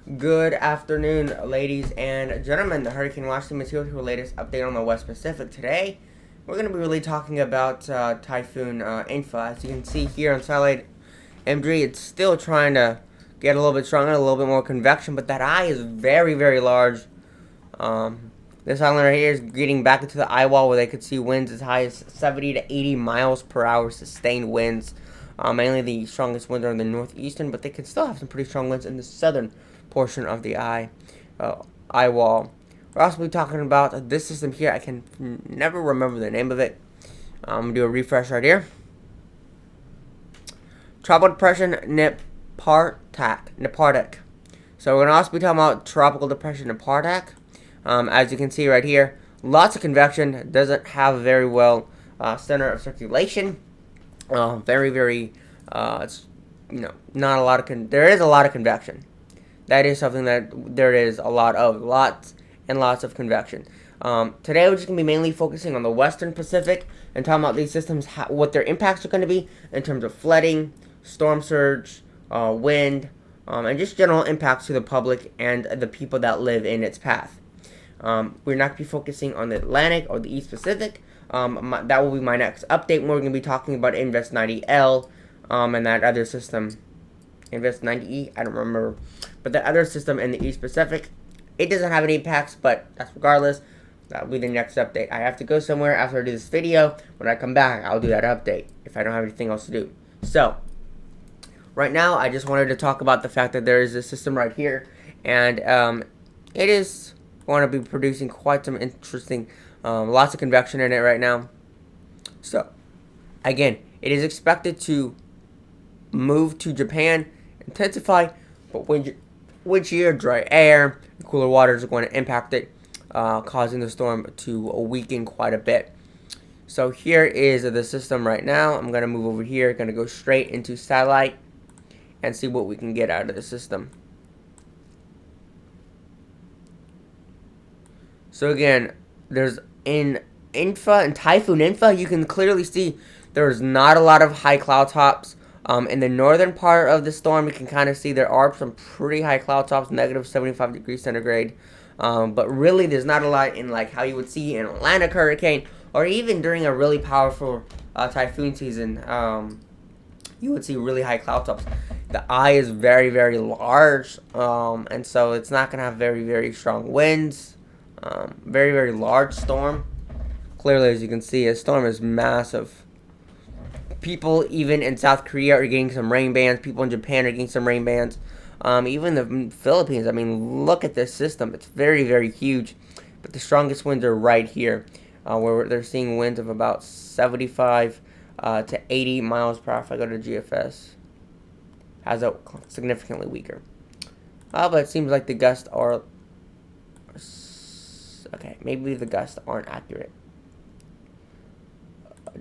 Good afternoon, ladies and gentlemen. The Hurricane Watch Team is here with your latest update on the West Pacific. Today, we're going to be really talking about Typhoon info. As you can see here on Satellite Imagery, it's still trying to get a little bit stronger, a little bit more convection, but that eye is very, very large. This island right here is getting back into the eye wall where they could see winds as high as 70 to 80 miles per hour, sustained winds. Mainly the strongest winds are in the northeastern, but they can still have some pretty strong winds in the southern portion of the eye wall. We're also be talking about this system here. I can never remember the name of it. I'm gonna do a refresh right here. Tropical depression Nepartak. So we're gonna also be talking about tropical depression Nepartak. As you can see right here, lots of convection. Doesn't have very well center of circulation. It's not a lot of there is a lot of convection. That is something that there is a lot of, lots and lots of convection. Today we're just going to be mainly focusing on the Western Pacific and talking about these systems, what their impacts are going to be in terms of flooding, storm surge, wind, and just general impacts to the public and the people that live in its path. We're not going to be focusing on the Atlantic or the East Pacific. That will be my next update. We're going to be talking about Invest 90L and that other system. Invest 90E, I don't remember. But the other system in the East Pacific, it doesn't have any impacts, but that's regardless. That'll be the next update. I have to go somewhere after I do this video. When I come back, I'll do that update if I don't have anything else to do. So, right now, I just wanted to talk about the fact that there is a system right here. And it is going to be producing quite some interesting, lots of convection in it right now. So, again, it is expected to move to Japan, intensify, but wind shear, dry air, cooler waters are going to impact it, causing the storm to weaken quite a bit. So here is the system right now. I'm going to move over here, going to go straight into Satellite and see what we can get out of the system. So again, there's in Typhoon info, you can clearly see there's not a lot of high cloud tops. In the northern part of the storm, you can kind of see there are some pretty high cloud tops, negative 75 degrees centigrade. But really, there's not a lot in like how you would see an Atlantic hurricane, or even during a really powerful typhoon season. You would see really high cloud tops. The eye is very, very large, and so it's not going to have very, very strong winds. Very, very large storm. Clearly, as you can see, a storm is massive. People even in South Korea are getting some rain bands. People in Japan are getting some rain bands. Even the Philippines. I mean, look at this system. It's very, very huge. But the strongest winds are right here, where they're seeing winds of about 75 to 80 miles per hour. If I go to GFS, has a significantly weaker. But it seems like the gusts are okay. Maybe the gusts aren't accurate.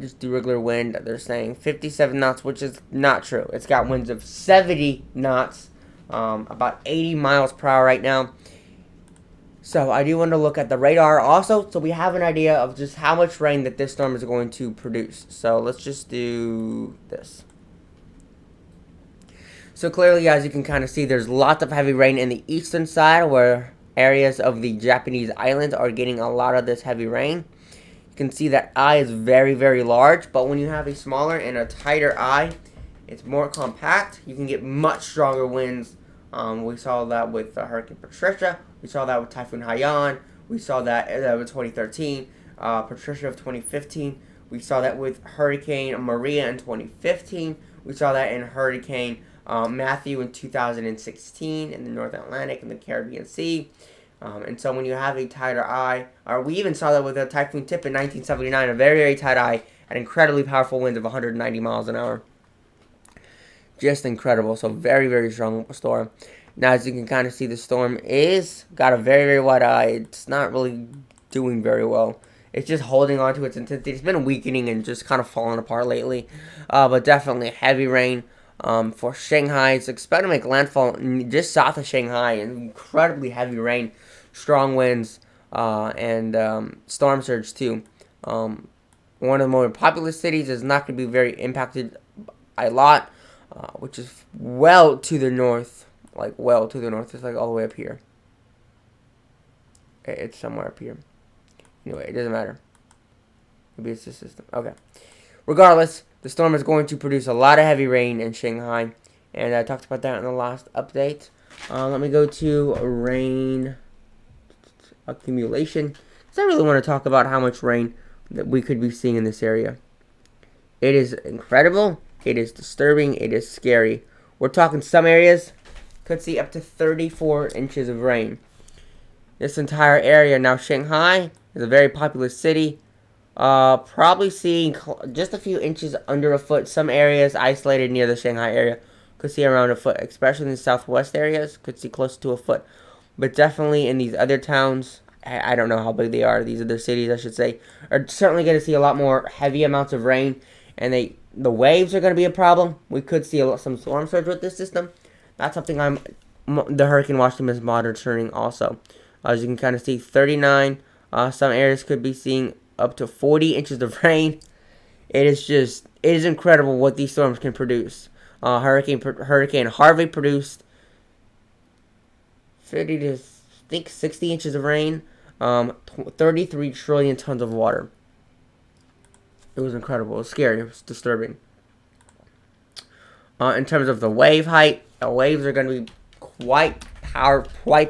Just the regular wind, they're saying 57 knots, which is not true. It's got winds of 70 knots, about 80 miles per hour right now. So I do want to look at the radar also, so we have an idea of just how much rain that this storm is going to produce. So let's just do this. So clearly, as you can kind of see, there's lots of heavy rain in the eastern side, where areas of the Japanese islands are getting a lot of this heavy rain. You can see that eye is very, very large, but when you have a smaller and a tighter eye, it's more compact. You can get much stronger winds. We saw that with Hurricane Patricia. We saw that with Typhoon Haiyan. We saw that with 2013. Patricia of 2015. We saw that with Hurricane Maria in 2015. We saw that in Hurricane Matthew in 2016 in the North Atlantic and the Caribbean Sea. And so when you have a tighter eye, or we even saw that with a Typhoon Tip in 1979, a very, very tight eye, at incredibly powerful winds of 190 miles an hour. Just incredible. So very, very strong storm. Now, as you can kind of see, the storm is got a very, very wide eye. It's not really doing very well. It's just holding on to its intensity. It's been weakening and just kind of falling apart lately. But definitely heavy rain. For Shanghai, it's expected to make landfall just south of Shanghai. Incredibly heavy rain, strong winds, and storm surge too. One of the more populous cities is not going to be very impacted a lot, which is well to the north like well to the north. It's like all the way up here. It's somewhere up here. Anyway, it doesn't matter. Maybe it's the system. Okay. Regardless, the storm is going to produce a lot of heavy rain in Shanghai, and I talked about that in the last update. Let me go to rain accumulation, because I really want to talk about how much rain that we could be seeing in this area. It is incredible. It is disturbing. It is scary. We're talking some areas could see up to 34 inches of rain. This entire area, now Shanghai is a very populous city. Probably seeing just a few inches under a foot. Some areas isolated near the Shanghai area could see around a foot, especially in the southwest areas, could see close to a foot. But definitely in these other towns, I don't know how big they are, these other cities I should say, are certainly going to see a lot more heavy amounts of rain, and the waves are going to be a problem. We could see some storm surge with this system. That's something the Hurricane Watch team is monitoring also. As you can kind of see, 39. Some areas could be seeing up to 40 inches of rain. It is incredible what these storms can produce. Hurricane Harvey produced 50 to 60 inches of rain, 33 trillion tons of water. It was incredible. It was scary. It was disturbing. In terms of the wave height, the waves are going to be quite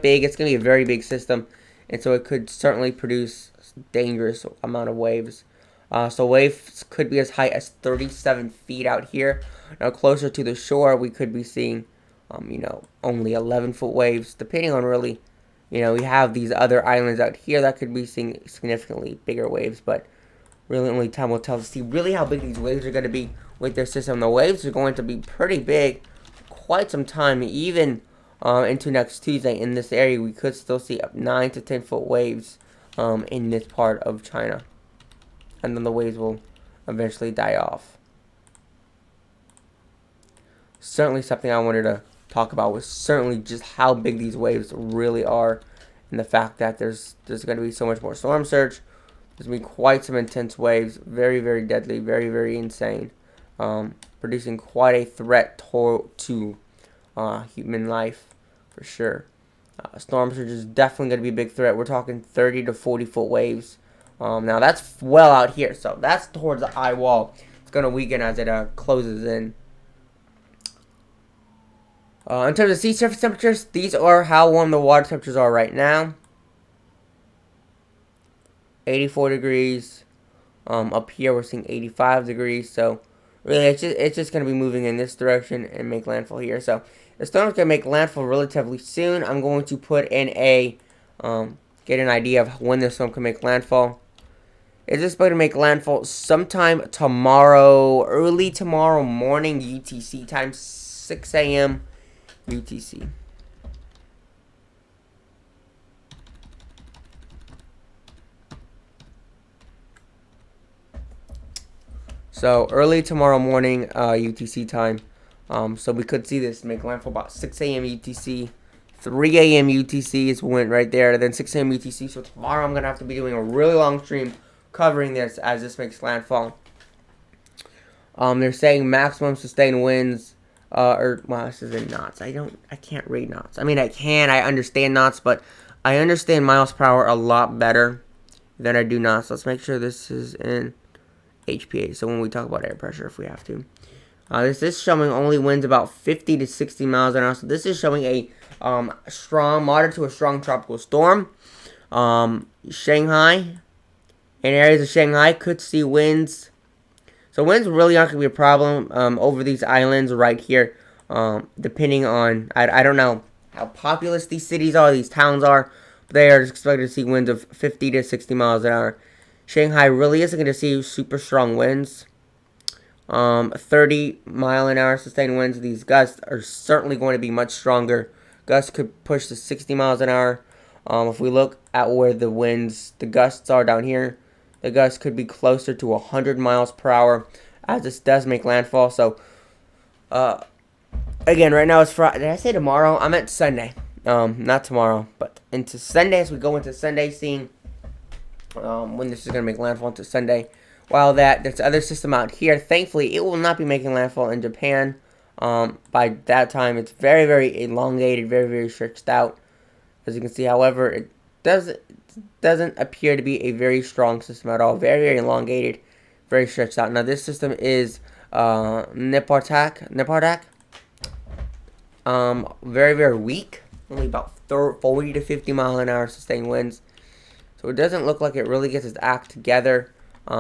big. It's going to be a very big system, and so it could certainly produce dangerous amount of waves. So waves could be as high as 37 feet out here. Now closer to the shore, we could be seeing, only 11-foot waves, depending on really, we have these other islands out here that could be seeing significantly bigger waves, but really only time will tell to see really how big these waves are going to be with their system. The waves are going to be pretty big, quite some time, even into next Tuesday. In this area, we could still see up 9 to 10-foot waves in this part of China, and then the waves will eventually die off. Certainly something I wanted to talk about was certainly just how big these waves really are, and the fact that there's going to be so much more storm surge. There's going to be quite some intense waves, very, very deadly, very, very insane, producing quite a threat to human life, for sure. Storm surge is definitely going to be a big threat. We're talking 30 to 40-foot waves. Now, that's well out here, so that's towards the eye wall. It's going to weaken as it closes in. In terms of sea surface temperatures, these are how warm the water temperatures are right now. 84 degrees. Up here, we're seeing 85 degrees, so really, it's just going to be moving in this direction and make landfall here. So the storm's going to make landfall relatively soon. I'm going to put in get an idea of when the storm can make landfall. It's just going to make landfall sometime tomorrow, early tomorrow morning UTC time, 6 a.m. UTC. So early tomorrow morning UTC time. So we could see this make landfall about 6 a.m. UTC. 3 a.m. UTC is went right there. Then 6 a.m. UTC. So tomorrow I'm going to have to be doing a really long stream covering this as this makes landfall. They're saying maximum sustained winds, this is in knots. I can't read knots. I mean, I understand knots, but I understand miles per hour a lot better than I do knots. Let's make sure this is in HPA. So when we talk about air pressure, if we have to. This is showing only winds about 50 to 60 miles an hour. So this is showing a moderate to a strong tropical storm. Shanghai, in areas of Shanghai, could see winds. So winds really aren't going to be a problem over these islands right here. Depending on, I don't know how populous these cities are, these towns are. But they are expected to see winds of 50 to 60 miles an hour. Shanghai really isn't going to see super strong winds. 30 mile an hour sustained winds. These gusts are certainly going to be much stronger. Gusts could push to 60 miles an hour. If we look at where the gusts are down here, the gusts could be closer to 100 miles per hour as this does make landfall. So, again, right now it's Friday. Did I say tomorrow? I meant Sunday. Not tomorrow, but into Sunday. As we go into Sunday, seeing when this is going to make landfall into Sunday. While there's other system out here, thankfully, it will not be making landfall in Japan. By that time, it's very, very elongated, very, very stretched out. As you can see, however, it doesn't appear to be a very strong system at all. Very, very elongated, very stretched out. Now, this system is Nepartak. Very, very weak. Only about 40 to 50 mile an hour sustained winds. So it doesn't look like it really gets its act together.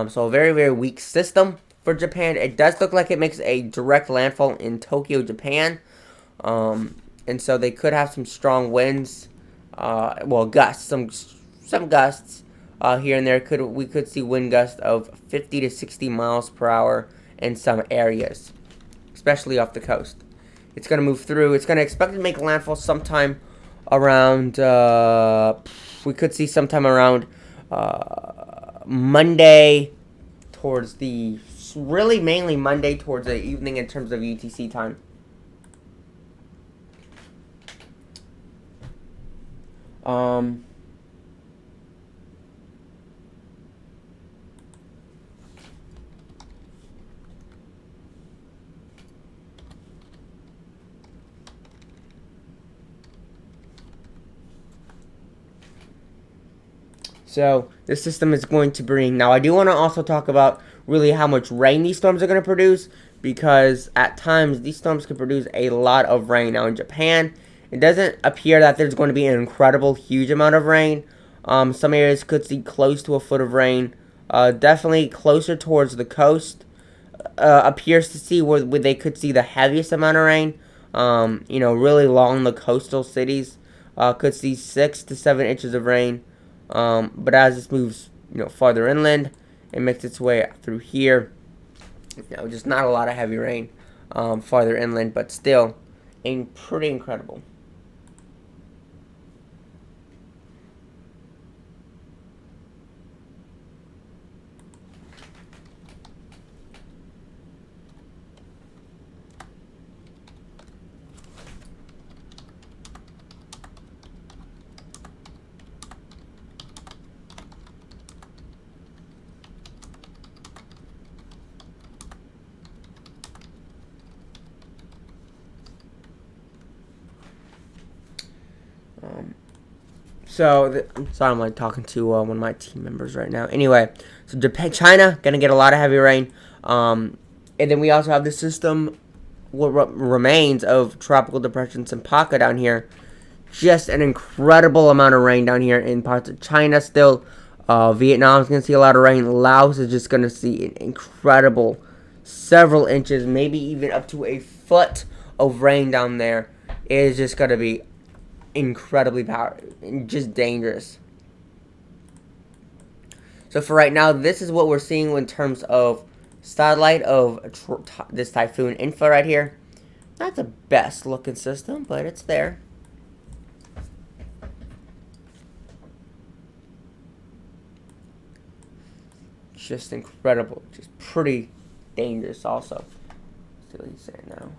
So a very, very weak system for Japan. It does look like it makes a direct landfall in Tokyo, Japan. And so they could have some strong winds. Well, gusts, some gusts here and there. We could see wind gusts of 50 to 60 miles per hour in some areas, especially off the coast. It's going to move through. It's going to expect to make landfall sometime around. We could see sometime around Monday, towards the mainly Monday towards the evening in terms of UTC time. So this system is going to bring. Now I do want to also talk about really how much rain these storms are going to produce, because at times these storms can produce a lot of rain. Now in Japan, it doesn't appear that there's going to be an incredible huge amount of rain. Some areas could see close to a foot of rain. Definitely closer towards the coast appears to see where they could see the heaviest amount of rain. Really along the coastal cities could see 6 to 7 inches of rain. But as this moves, farther inland, it makes its way through here. Just not a lot of heavy rain farther inland, but still, pretty incredible. Sorry, I'm like talking to one of my team members right now. Anyway, so Japan, China, gonna get a lot of heavy rain. And then we also have the system, what remains of Tropical Depression Cempaka down here. Just an incredible amount of rain down here in parts of China still. Vietnam's gonna see a lot of rain. Laos is just gonna see an incredible several inches, maybe even up to a foot of rain down there. It is just gonna be incredibly powerful, just dangerous. So for right now, this is what we're seeing in terms of satellite of this typhoon info right here. Not the best looking system, but it's there. Just incredible, just pretty dangerous also. Let's see what he's saying now.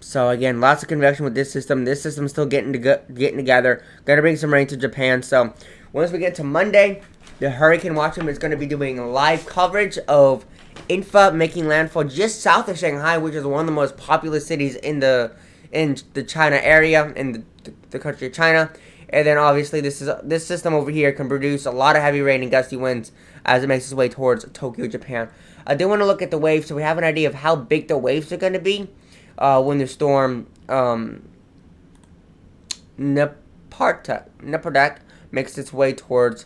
So again, lots of convection with this system. This system's still getting together. Gonna bring some rain to Japan. So once we get to Monday, the Hurricane Watch Room is gonna be doing live coverage of Infa making landfall just south of Shanghai, which is one of the most populous cities in the China area, in the country of China. And then obviously this system over here can produce a lot of heavy rain and gusty winds as it makes its way towards Tokyo, Japan. I do want to look at the waves so we have an idea of how big the waves are going to be when the storm Nepartak makes its way towards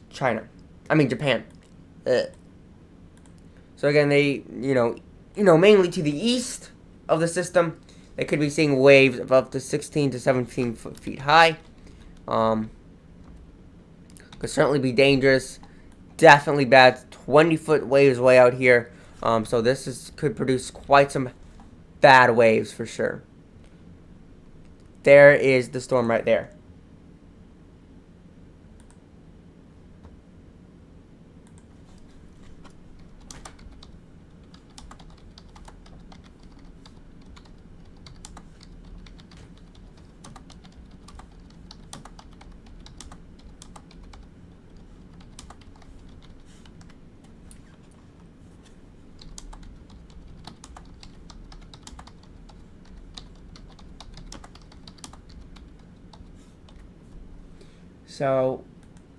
Japan. So again, they mainly to the east of the system, they could be seeing waves of up to 16 to 17 feet high. Could certainly be dangerous. Definitely bad. 20-foot waves way out here. So this could produce quite some bad waves for sure. There is the storm right there. So,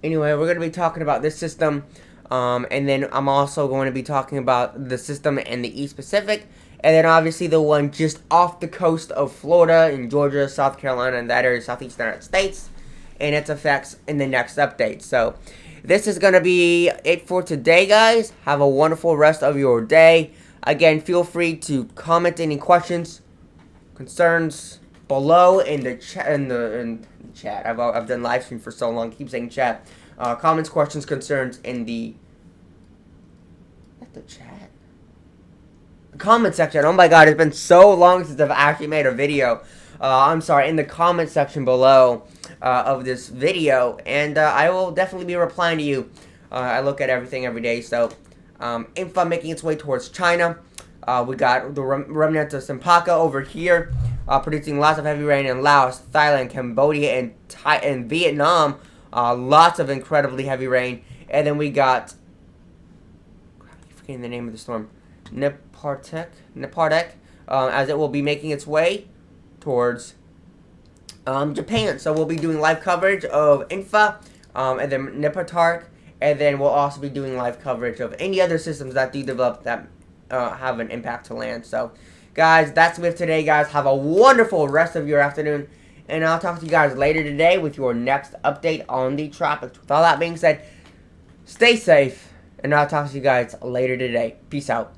anyway, we're going to be talking about this system. And then I'm also going to be talking about the system in the East Pacific. And then obviously the one just off the coast of Florida in Georgia, South Carolina, and that area, Southeast United States. And its effects in the next update. So, this is going to be it for today, guys. Have a wonderful rest of your day. Again, feel free to comment any questions, concerns below in the chat. In chat. I've done live stream for so long. Keep saying chat. Comments, questions, concerns in the chat. Comment section. Oh my god, it's been so long since I've actually made a video. I'm sorry, in the comment section below of this video, and I will definitely be replying to you. I look at everything every day. So, info making its way towards China. We got the Remnants of Cempaka over here, producing lots of heavy rain in Laos, Thailand, Cambodia, and Vietnam. Lots of incredibly heavy rain. And then we got, I'm forgetting the name of the storm, Nepartak, as it will be making its way towards Japan. So we'll be doing live coverage of Infa, and then Nepartak, and then we'll also be doing live coverage of any other systems that do develop that have an impact to land. So, guys, that's it today, guys. Have a wonderful rest of your afternoon, and I'll talk to you guys later today with your next update on the tropics. With all that being said, stay safe, and I'll talk to you guys later today. Peace out.